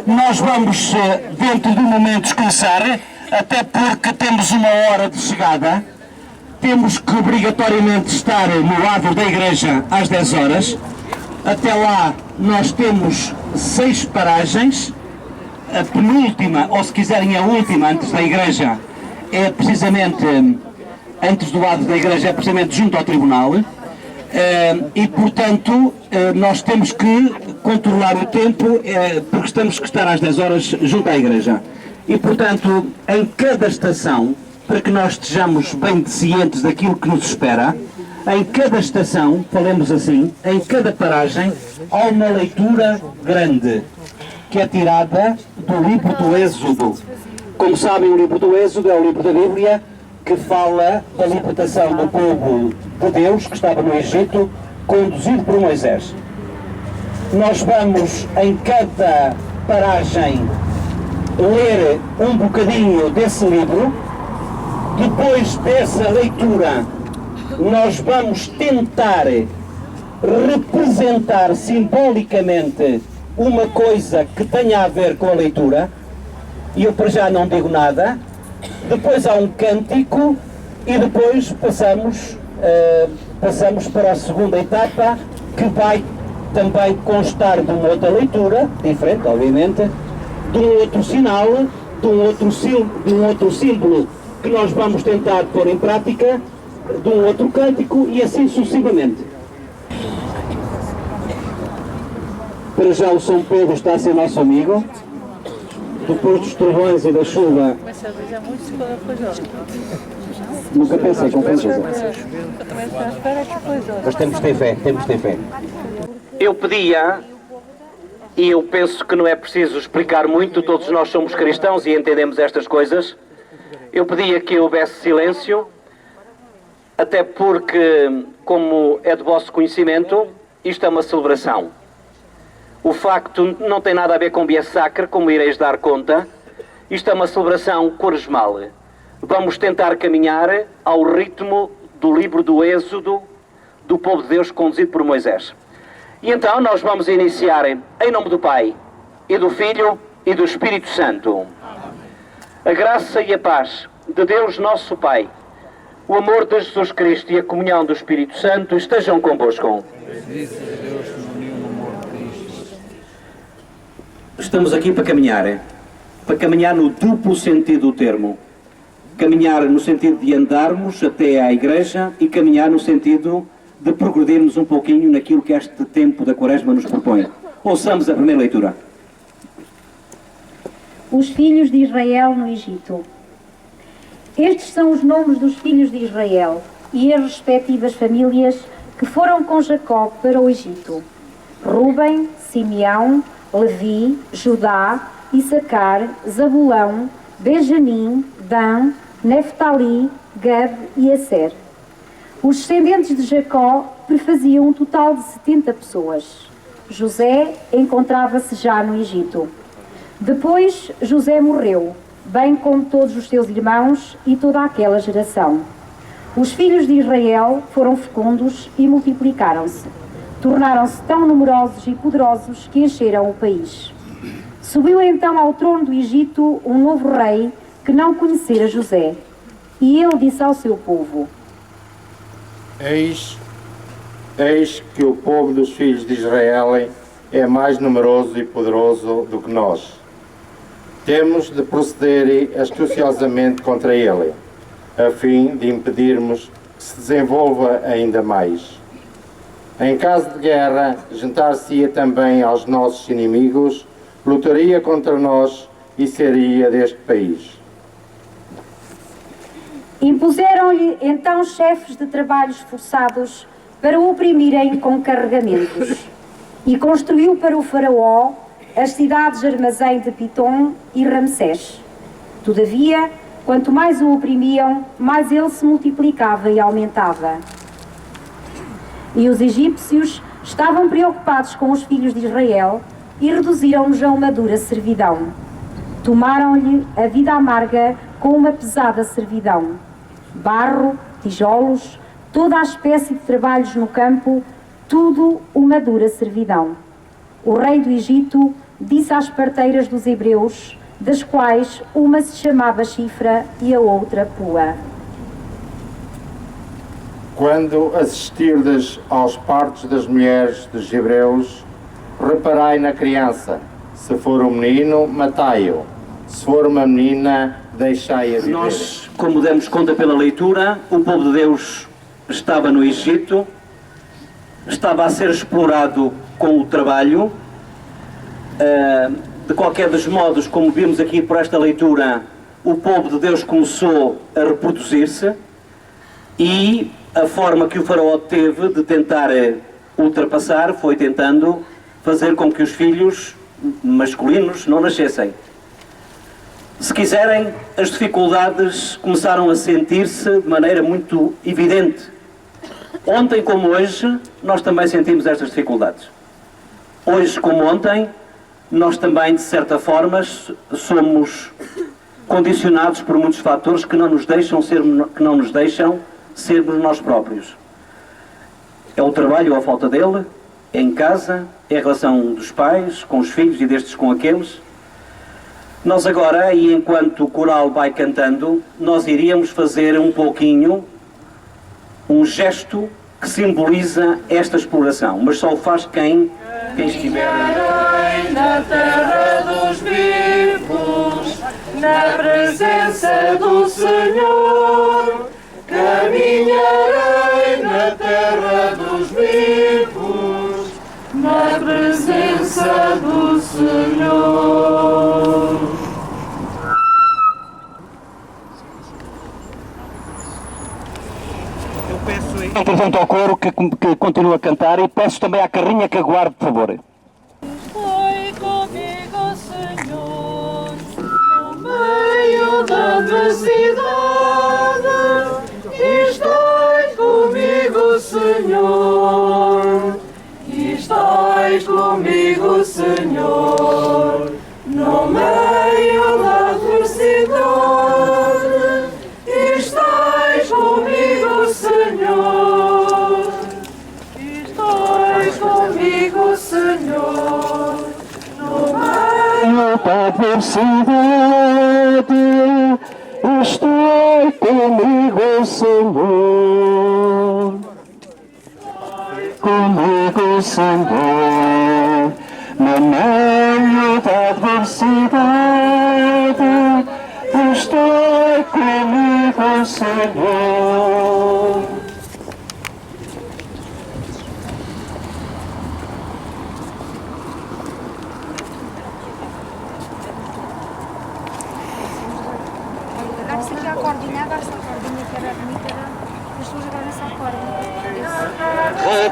Nós vamos, dentro de momentos, começar, até porque temos uma hora de chegada. Temos que obrigatoriamente estar no lado da igreja às 10 horas. Até lá nós temos 6 paragens. A penúltima, ou se quiserem a última, antes da igreja, é precisamente, antes do lado da igreja, é precisamente junto ao tribunal. E portanto nós temos que controlar o tempo, porque temos que estar às 10 horas junto à igreja. E portanto, em cada estação, para que nós estejamos bem cientes daquilo que nos espera, em cada estação, falemos assim, em cada paragem, há uma leitura grande, que é tirada do livro do Êxodo. Como sabem, o livro do Êxodo é o livro da Bíblia que fala da libertação do povo de Deus, que estava no Egito, conduzido por Moisés. Nós vamos, em cada paragem, ler um bocadinho desse livro. Depois dessa leitura, nós vamos tentar representar simbolicamente uma coisa que tenha a ver com a leitura, e eu para já não digo nada. Depois há um cântico e depois passamos para a segunda etapa, que vai também constar de uma outra leitura, diferente obviamente, de um outro sinal, de um outro símbolo que nós vamos tentar pôr em prática, de um outro cântico e assim sucessivamente. Para já o São Pedro está a ser nosso amigo. Depois dos trovões e da chuva, nunca pensei com coisa. Mas temos de ter fé, temos de ter fé. Eu pedia, e eu penso que não é preciso explicar muito, todos nós somos cristãos e entendemos estas coisas. Eu pedia que houvesse silêncio, até porque, como é de vosso conhecimento, isto é uma celebração. O facto não tem nada a ver com via sacra, como ireis dar conta. Isto é uma celebração quaresmal. Vamos tentar caminhar ao ritmo do livro do Êxodo, do povo de Deus conduzido por Moisés. E então nós vamos iniciar em nome do Pai, e do Filho, e do Espírito Santo. A graça e a paz de Deus nosso Pai, o amor de Jesus Cristo e a comunhão do Espírito Santo estejam convosco. Estamos aqui para caminhar no duplo sentido do termo. Caminhar no sentido de andarmos até à igreja e caminhar no sentido de progredirmos um pouquinho naquilo que este tempo da Quaresma nos propõe. Ouçamos a primeira leitura. Os filhos de Israel no Egito. Estes são os nomes dos filhos de Israel e as respectivas famílias que foram com Jacó para o Egito: Rúben, Simeão, Levi, Judá, Issacar, Zabulão, Benjamim, Dan, Neftali, Gad e Asser. Os descendentes de Jacó prefaziam um total de 70 pessoas. José encontrava-se já no Egito. Depois José morreu, bem como todos os seus irmãos e toda aquela geração. Os filhos de Israel foram fecundos e multiplicaram-se. Tornaram-se tão numerosos e poderosos que encheram o país. Subiu então ao trono do Egito um novo rei que não conhecera José. E ele disse ao seu povo: Eis que o povo dos filhos de Israel é mais numeroso e poderoso do que nós. Temos de proceder astuciosamente contra ele, a fim de impedirmos que se desenvolva ainda mais. Em caso de guerra, juntar-se-ia também aos nossos inimigos, lutaria contra nós e seria deste país. Impuseram-lhe então chefes de trabalhos forçados para o oprimirem com carregamentos. E construiu para o faraó as cidades armazém de Pitom e Ramsés. Todavia, quanto mais o oprimiam, mais ele se multiplicava e aumentava. E os egípcios estavam preocupados com os filhos de Israel e reduziram-nos a uma dura servidão. Tomaram-lhe a vida amarga com uma pesada servidão. Barro, tijolos, toda a espécie de trabalhos no campo, tudo uma dura servidão. O rei do Egito disse às parteiras dos hebreus, das quais uma se chamava Chifra e a outra Pua. Quando assistirdes aos partos das mulheres dos hebreus, reparai na criança. Se for um menino, matai-o. Se for uma menina, deixai-a viver. Nós, como demos conta pela leitura, o povo de Deus estava no Egito, estava a ser explorado com o trabalho. De qualquer dos modos, como vimos aqui por esta leitura, o povo de Deus começou a reproduzir-se e a forma que o faraó teve de tentar ultrapassar foi tentando fazer com que os filhos masculinos não nascessem. Se quiserem, as dificuldades começaram a sentir-se de maneira muito evidente. Ontem como hoje, nós também sentimos estas dificuldades. Hoje como ontem, nós também, de certa forma, somos condicionados por muitos fatores que não nos deixam sermos nós próprios. É o trabalho ou a falta dele, é em casa, é a relação dos pais com os filhos e destes com aqueles. Nós agora, e enquanto o coral vai cantando, nós iríamos fazer um pouquinho um gesto que simboliza esta exploração, mas só o faz quem estiver na terra dos vivos, na presença do Senhor. Caminharei na terra dos vivos, na presença do Senhor. Entretanto ao coro que continua a cantar, e peço também à carrinha que aguarde, por favor. Foi comigo, Senhor, no meio da adversidade. Estais comigo, Senhor. Estais comigo, Senhor, no meio da adversidade. Estais comigo, Senhor. Estais comigo, Senhor, no meio Da adversidade, estai comigo, Senhor. Comigo, Senhor, no meio da adversidade, estai comigo, Senhor. Agarra-se aqui a cordinha, agarra-se a cordinha que era bonita, as pessoas agarram-se à corda.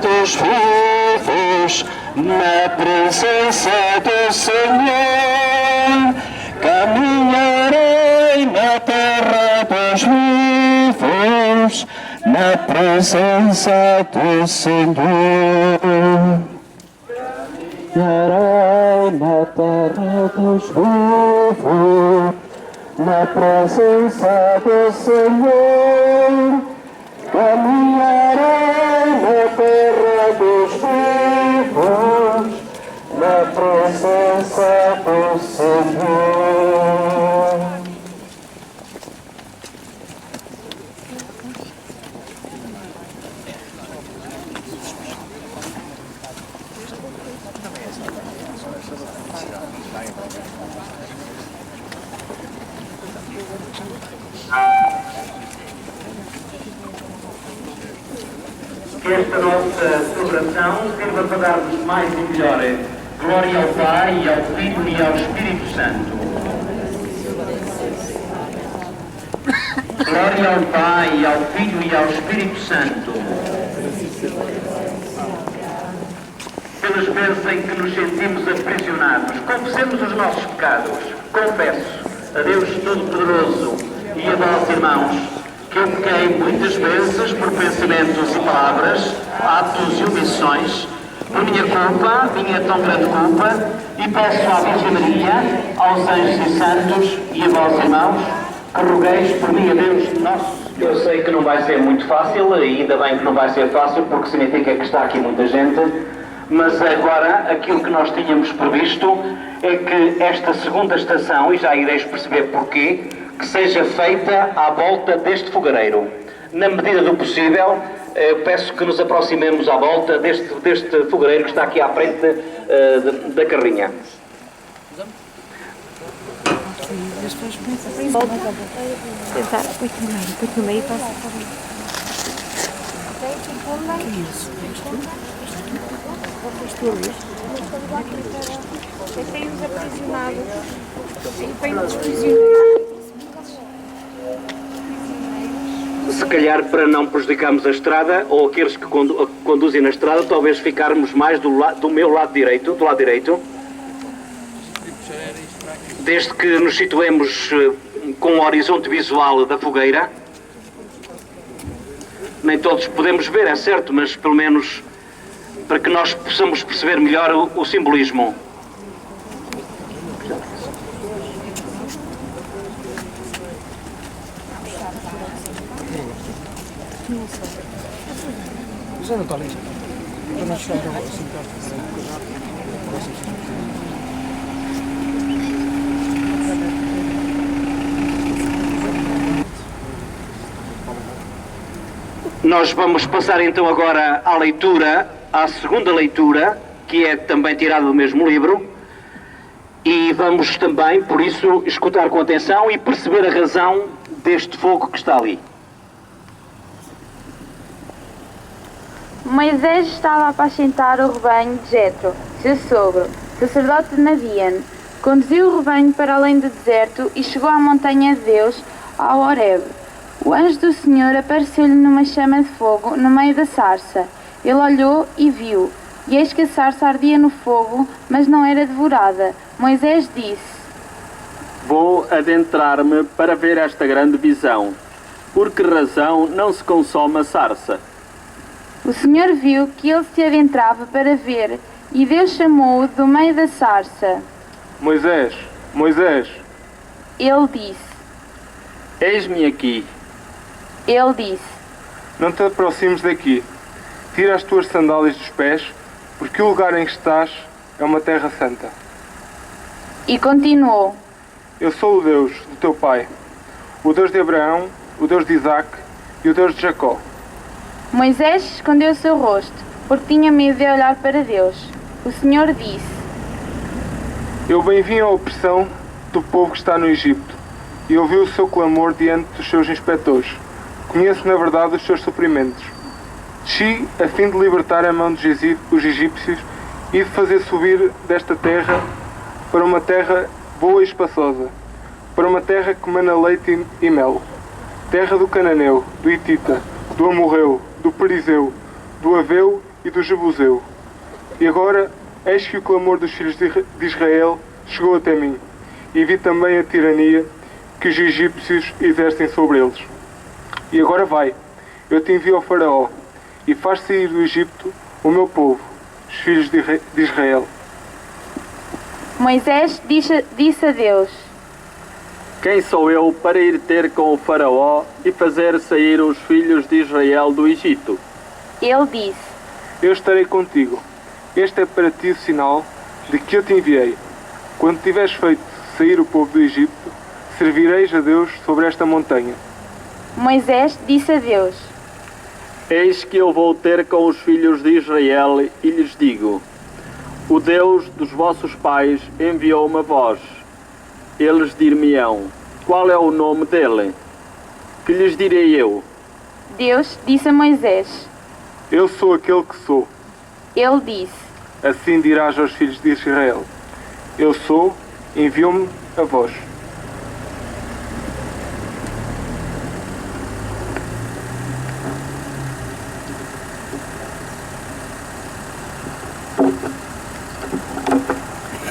Dos vivos, na presença do Senhor, caminharei na terra dos vivos, na presença do Senhor. Caminharei na terra dos vivos, na presença do Senhor. Caminharei na terra dos vivos, na presença do Senhor. Que esta nossa celebração sirva para darmos mais e melhor glória ao Pai, ao Filho e ao Espírito Santo. Glória ao Pai, ao Filho e ao Espírito Santo. Pelas vezes em que nos sentimos aprisionados, confessemos os nossos pecados. Confesso a Deus Todo-Poderoso e a vós, irmãos, que eu pequei muitas vezes por pensamentos e palavras, atos e omissões, por minha culpa, minha tão grande culpa, e peço à Virgem Maria, aos anjos e santos e a vós, irmãos, que rogueis por mim a Deus nosso. Eu sei que não vai ser muito fácil, e ainda bem que não vai ser fácil, porque significa que está aqui muita gente, Mas agora, aquilo que nós tínhamos previsto é que esta segunda estação, e já ireis perceber porquê, que seja feita à volta deste fogareiro. Na medida do possível, eu peço que nos aproximemos à volta deste fogareiro que está aqui à frente da carrinha. Tentar, põe no meio e passa para mim. Tem os aprisionados. Tem os prisioneiros. Se calhar, para não prejudicarmos a estrada, ou aqueles que conduzem na estrada, talvez ficarmos mais do meu lado direito, do lado direito. Desde que nos situemos com o horizonte visual da fogueira. Nem todos podemos ver, é certo, mas pelo menos para que nós possamos perceber melhor o simbolismo. Nós vamos passar então agora à leitura, à segunda leitura, que é também tirada do mesmo livro, e vamos também, por isso, escutar com atenção e perceber a razão deste fogo que está ali. Moisés estava a apacentar o rebanho de Jetro, seu sogro, sacerdote de Madian. Conduziu o rebanho para além do deserto e chegou à montanha de Deus, ao Horeb. O anjo do Senhor apareceu-lhe numa chama de fogo no meio da sarça. Ele olhou e viu, e eis que a sarça ardia no fogo, mas não era devorada. Moisés disse: Vou adentrar-me para ver esta grande visão. Por que razão não se consome a sarça? O Senhor viu que ele se adentrava para ver, e Deus chamou-o do meio da sarça. Moisés, Moisés. Ele disse: Eis-me aqui. Ele disse: Não te aproximes daqui. Tira as tuas sandálias dos pés, porque o lugar em que estás é uma terra santa. E continuou: Eu sou o Deus do teu pai, o Deus de Abraão, o Deus de Isaque e o Deus de Jacó. Moisés escondeu o seu rosto, porque tinha medo de olhar para Deus. O Senhor disse: Eu bem vi a opressão do povo que está no Egito, e ouvi o seu clamor diante dos seus inspetores. Conheço, na verdade, os seus sofrimentos. Desci a fim de libertar a mão dos egípcios e de fazer subir desta terra para uma terra boa e espaçosa, para uma terra que mana leite e mel, terra do Cananeu, do Hitita, do Amorreu, do Perizeu, do Aveu e do Jebuseu. E agora, eis que o clamor dos filhos de Israel chegou até mim, e vi também a tirania que os egípcios exercem sobre eles. E agora vai, eu te envio ao faraó, e faz sair do Egito o meu povo, os filhos de Israel. Moisés disse a Deus: Quem sou eu para ir ter com o faraó e fazer sair os filhos de Israel do Egito? Ele disse: Eu estarei contigo. Este é para ti o sinal de que eu te enviei. Quando tiveres feito sair o povo do Egito, servireis a Deus sobre esta montanha. Moisés disse a Deus: Eis que eu vou ter com os filhos de Israel e lhes digo: O Deus dos vossos pais enviou-me a vós. Eles dir-me-ão: Qual é o nome dele? Que lhes direi eu? Deus disse a Moisés: Eu sou aquele que sou. Ele disse: Assim dirás aos filhos de Israel: Eu sou, enviou-me a vós.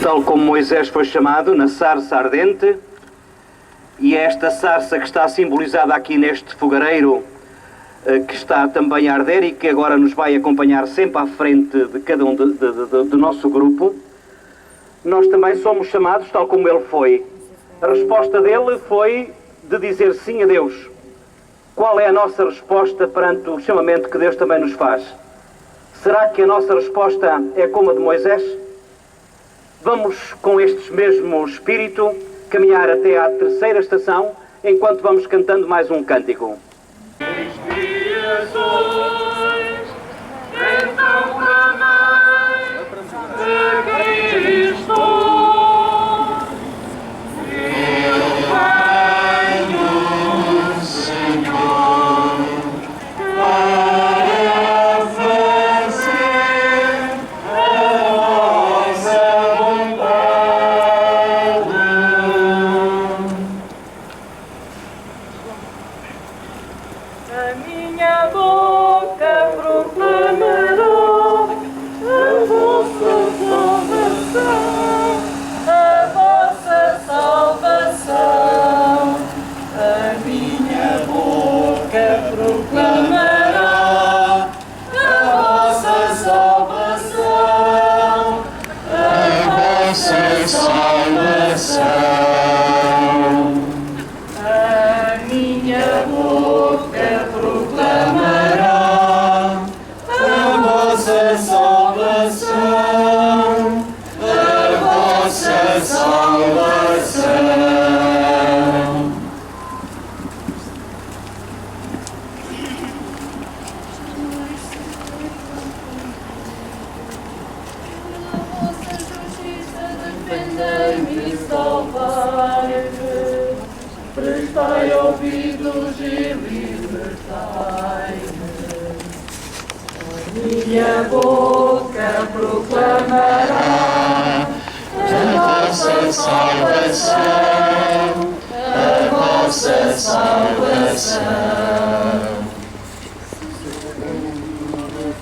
Tal como Moisés foi chamado na sarça ardente, e esta sarça que está simbolizada aqui neste fogareiro, que está também a arder e que agora nos vai acompanhar sempre à frente de cada um do nosso grupo, nós também somos chamados tal como ele foi. A resposta dele foi de dizer sim a Deus. Qual é a nossa resposta perante o chamamento que Deus também nos faz? Será que a nossa resposta é como a de Moisés? Vamos, com este mesmo espírito, caminhar até à terceira estação, enquanto vamos cantando mais um cântico. Prestai ouvidos e libertai-me. Minha boca proclamará a vossa salvação, a vossa salvação.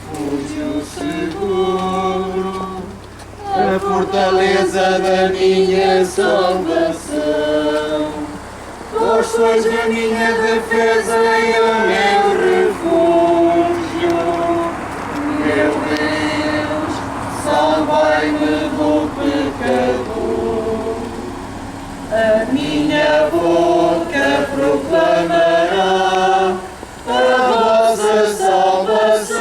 Refúgio seguro, a fortaleza da minha salvação. Vós sois a minha defesa e o meu refúgio. Meu Deus, salvai-me do pecador. A minha boca proclamará a vossa salvação,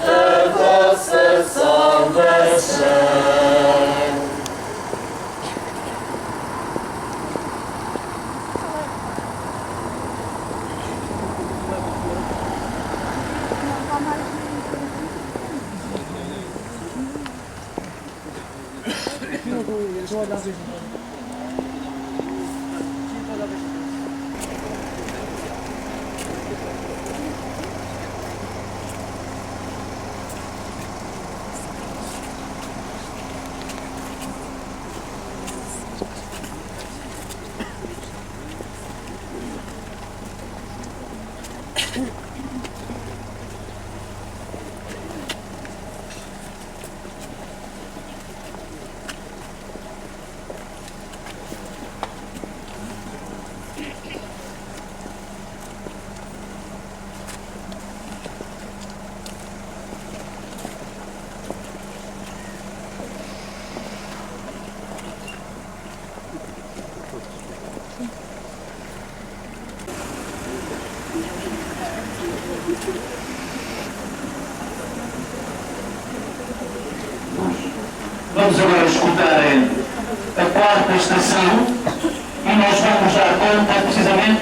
a vossa salvação. Vamos agora escutar a quarta estação e nós vamos dar conta, precisamente,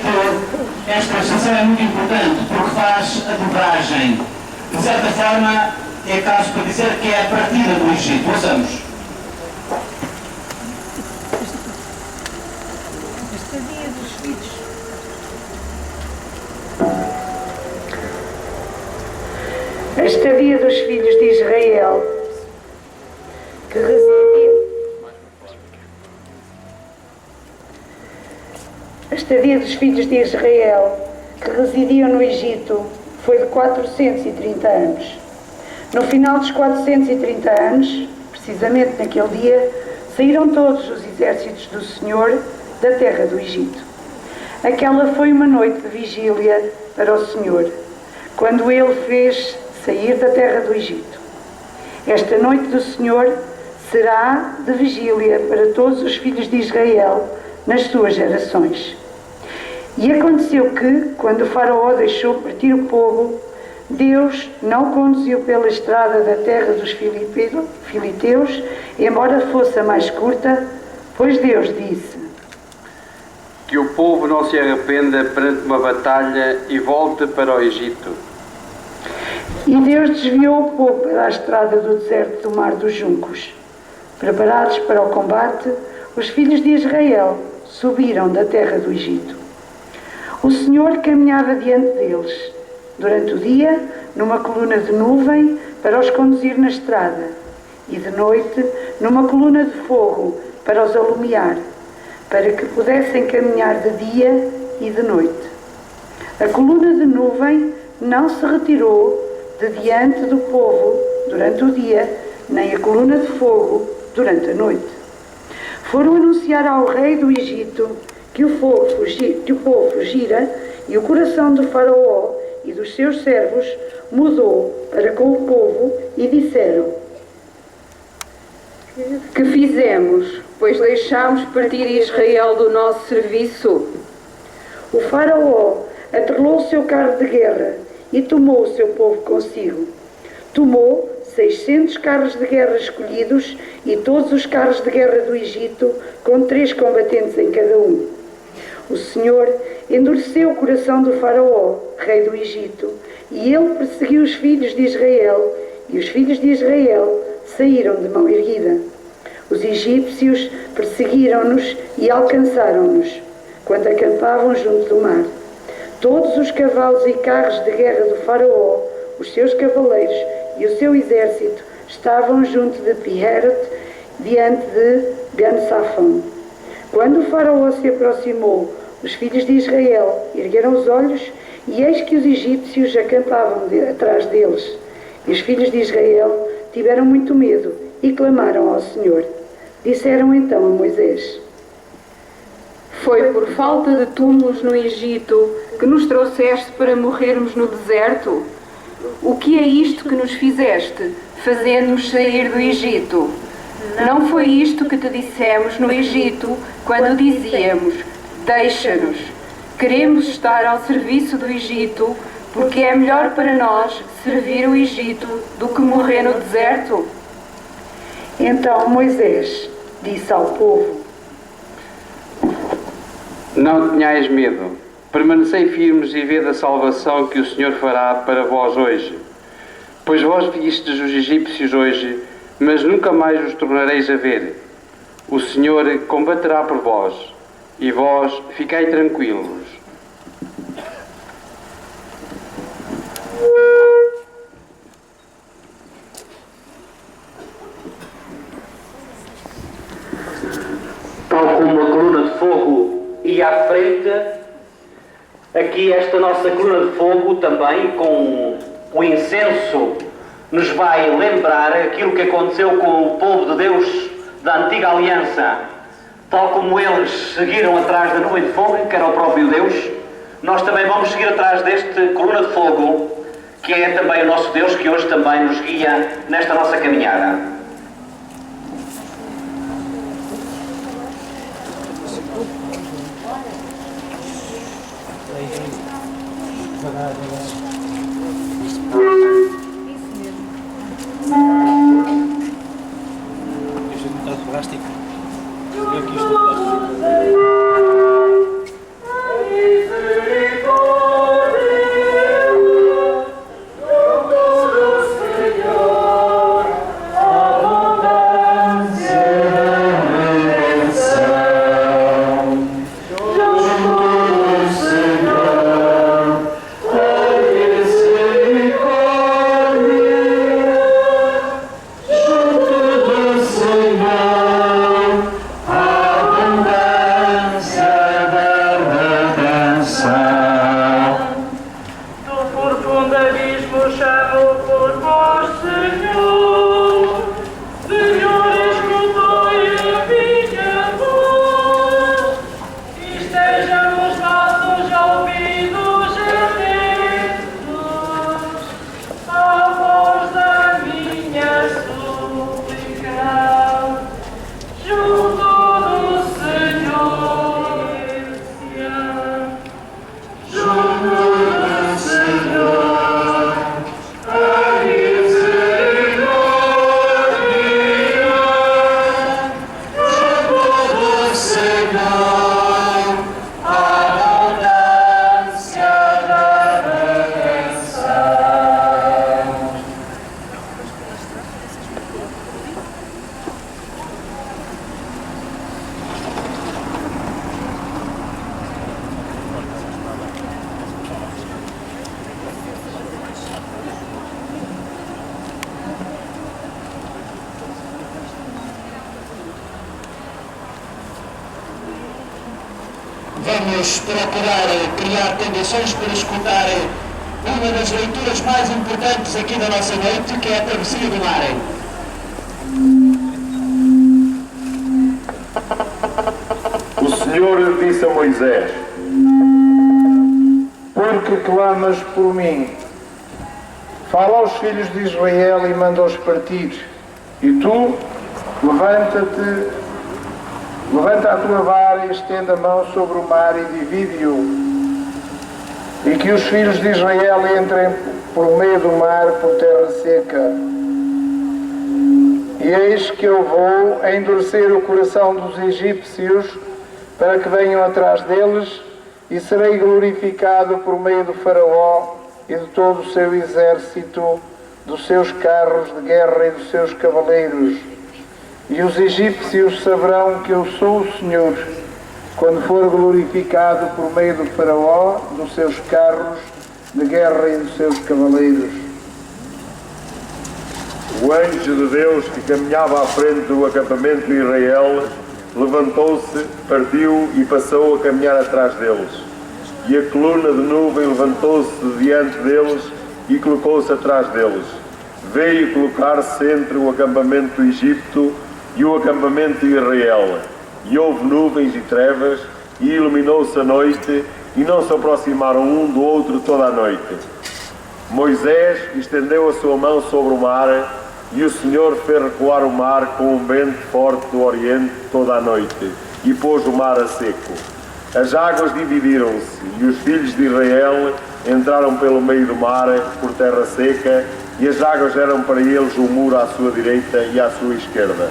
esta estação é muito importante porque faz a dobragem. De certa forma, é caso para dizer que é a partida do Egito. Ouçamos. A estadia dos filhos de Israel que residiam no Egito foi de 430 anos. No final dos 430 anos, precisamente naquele dia, saíram todos os exércitos do Senhor da terra do Egito. Aquela foi uma noite de vigília para o Senhor, quando Ele fez sair da terra do Egito. Esta noite do Senhor será de vigília para todos os filhos de Israel nas suas gerações. E aconteceu que, quando o faraó deixou partir o povo, Deus não conduziu pela estrada da terra dos filisteus, embora fosse a mais curta, pois Deus disse: que o povo não se arrependa perante uma batalha e volte para o Egito. E Deus desviou o povo para a estrada do deserto do Mar dos Juncos. Preparados para o combate, os filhos de Israel subiram da terra do Egito. O Senhor caminhava diante deles, durante o dia, numa coluna de nuvem para os conduzir na estrada, e de noite, numa coluna de fogo para os alumiar, para que pudessem caminhar de dia e de noite. A coluna de nuvem não se retirou de diante do povo durante o dia, nem a coluna de fogo durante a noite. Foram anunciar ao rei do Egito que o povo fugira, e o coração do faraó e dos seus servos mudou para com o povo, e disseram: que fizemos, pois deixámos partir Israel do nosso serviço? O faraó atrelou o seu carro de guerra e tomou o seu povo consigo. Tomou 600 carros de guerra escolhidos e todos os carros de guerra do Egito, com 3 combatentes em cada um. O Senhor endureceu o coração do faraó, rei do Egito, e ele perseguiu os filhos de Israel, e os filhos de Israel saíram de mão erguida. Os egípcios perseguiram-nos e alcançaram-nos, quando acampavam junto do mar. Todos os cavalos e carros de guerra do faraó, os seus cavaleiros e o seu exército estavam junto de Pi-Herot, diante de Ben-Safon. Quando o faraó se aproximou, os filhos de Israel ergueram os olhos, e eis que os egípcios acampavam atrás deles. E os filhos de Israel tiveram muito medo e clamaram ao Senhor. Disseram então a Moisés: foi por falta de túmulos no Egito que nos trouxeste para morrermos no deserto? O que é isto que nos fizeste, fazendo-nos sair do Egito? Não foi isto que te dissemos no Egito, quando dizíamos: deixa-nos, queremos estar ao serviço do Egito, porque é melhor para nós servir o Egito do que morrer no deserto? Então Moisés disse ao povo: não tenhais medo, permanecei firmes e vede a salvação que o Senhor fará para vós hoje. Pois vós vistes os egípcios hoje, mas nunca mais os tornareis a ver. O Senhor combaterá por vós, e vós ficai tranquilos. Tal como a coluna de fogo ia à frente, aqui esta nossa coluna de fogo também, com o incenso, nos vai lembrar aquilo que aconteceu com o povo de Deus da antiga aliança. Tal como eles seguiram atrás da nuvem de fogo, que era o próprio Deus, nós também vamos seguir atrás deste coluna de fogo, que é também o nosso Deus, que hoje também nos guia nesta nossa caminhada. vamos procurar criar condições para escutar uma das leituras mais importantes aqui da nossa noite, que é a Travessia do Mar. O Senhor disse a Moisés: Porque clamas por mim? Fala aos filhos de Israel e manda-os partir. E tu, levanta a tua vara e estende a mão sobre o mar e divide-o. E que os filhos de Israel entrem por meio do mar por terra seca. E eis que eu vou endurecer o coração dos egípcios para que venham atrás deles, e serei glorificado por meio do faraó e de todo o seu exército, dos seus carros de guerra e dos seus cavaleiros. E os egípcios saberão que eu sou o Senhor, quando for glorificado por meio do faraó, dos seus carros de guerra e dos seus cavaleiros. O anjo de Deus que caminhava à frente do acampamento de Israel levantou-se, partiu e passou a caminhar atrás deles. E a coluna de nuvem levantou-se diante deles e colocou-se atrás deles. Veio colocar-se entre o acampamento do Egito e o acampamento de Israel. E houve nuvens e trevas, e iluminou-se a noite, e não se aproximaram um do outro toda a noite. Moisés estendeu a sua mão sobre o mar, e o Senhor fez recuar o mar com um vento forte do Oriente toda a noite, e pôs o mar a seco. As águas dividiram-se, e os filhos de Israel entraram pelo meio do mar por terra seca, e as águas eram para eles um muro à sua direita e à sua esquerda.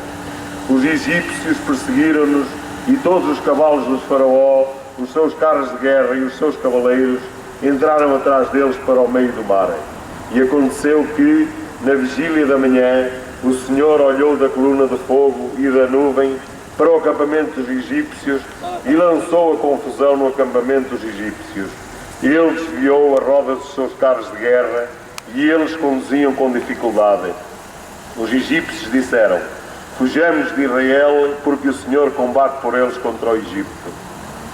Os egípcios perseguiram-nos, e todos os cavalos do faraó, os seus carros de guerra e os seus cavaleiros entraram atrás deles para o meio do mar. E aconteceu que, na vigília da manhã, o Senhor olhou da coluna de fogo e da nuvem para o acampamento dos egípcios e lançou a confusão no acampamento dos egípcios. Ele desviou a roda dos seus carros de guerra e eles conduziam com dificuldade. Os egípcios disseram: Fujamos de Israel, porque o Senhor combate por eles contra o Egito.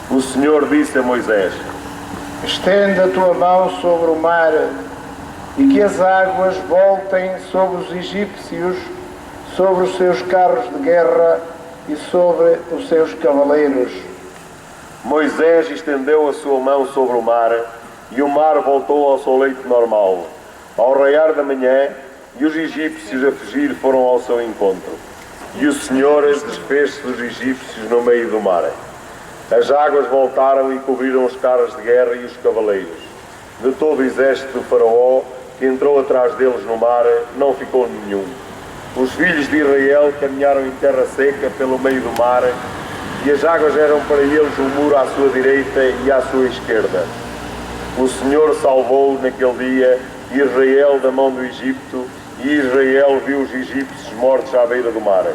O Senhor disse a Moisés: Estende a tua mão sobre o mar, e que as águas voltem sobre os egípcios, sobre os seus carros de guerra e sobre os seus cavaleiros. Moisés estendeu a sua mão sobre o mar, e o mar voltou ao seu leito normal. Ao raiar da manhã, e os egípcios a fugir foram ao seu encontro. E o Senhor desfez-se dos egípcios no meio do mar. As águas voltaram e cobriram os carros de guerra e os cavaleiros. De todo o exército do faraó, que entrou atrás deles no mar, não ficou nenhum. Os filhos de Israel caminharam em terra seca pelo meio do mar, e as águas eram para eles um muro à sua direita e à sua esquerda. O Senhor salvou naquele dia Israel da mão do Egito, e Israel viu os egípcios mortos à beira do mar.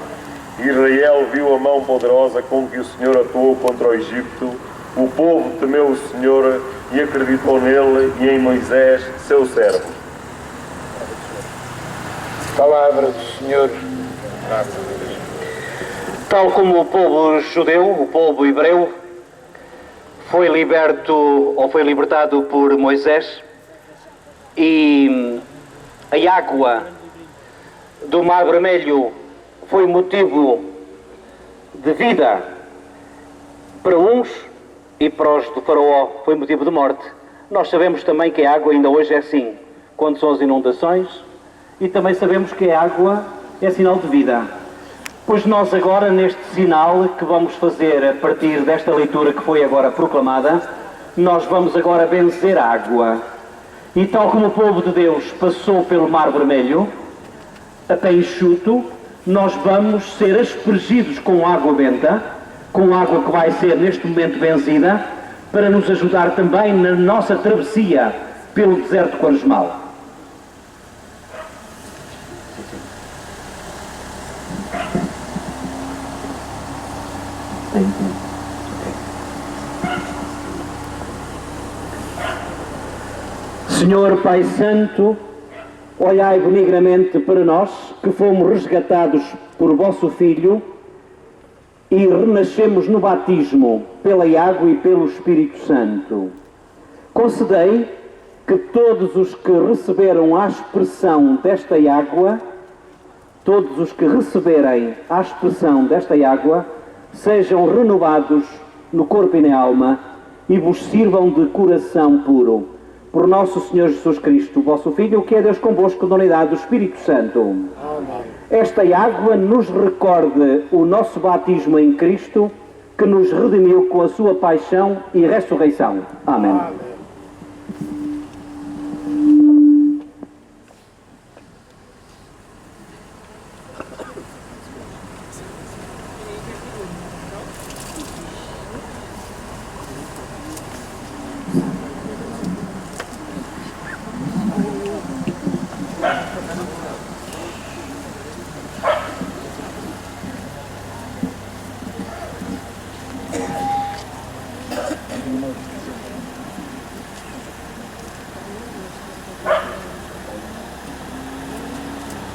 Israel viu a mão poderosa com que o Senhor atuou contra o Egito. O povo temeu o Senhor e acreditou nele e em Moisés, seu servo. Palavra do Senhor. Tal como o povo judeu, o povo hebreu, foi libertado por Moisés, e a água do Mar Vermelho foi motivo de vida para uns, e para os do faraó foi motivo de morte. Nós sabemos também que a água ainda hoje é assim, quando são as inundações, e também sabemos que a água é sinal de vida. Pois nós agora, neste sinal que vamos fazer a partir desta leitura que foi agora proclamada, nós vamos agora benzer a água. E tal como o povo de Deus passou pelo Mar Vermelho, a pé enxuto, nós vamos ser aspergidos com água benta, com água que vai ser neste momento benzida, para nos ajudar também na nossa travessia pelo deserto quaresmal. Senhor Pai Santo, olhai benignamente para nós, que fomos resgatados por vosso Filho, e renascemos no batismo pela água e pelo Espírito Santo. Concedei que todos os que receberam a expressão desta água, todos os que receberem a expressão desta água, sejam renovados no corpo e na alma e vos sirvam de coração puro. Por nosso Senhor Jesus Cristo, vosso Filho, que é Deus convosco na unidade do Espírito Santo. Amém. Esta água nos recorde o nosso batismo em Cristo, que nos redimiu com a sua paixão e ressurreição. Amém. Amém.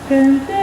Cantemos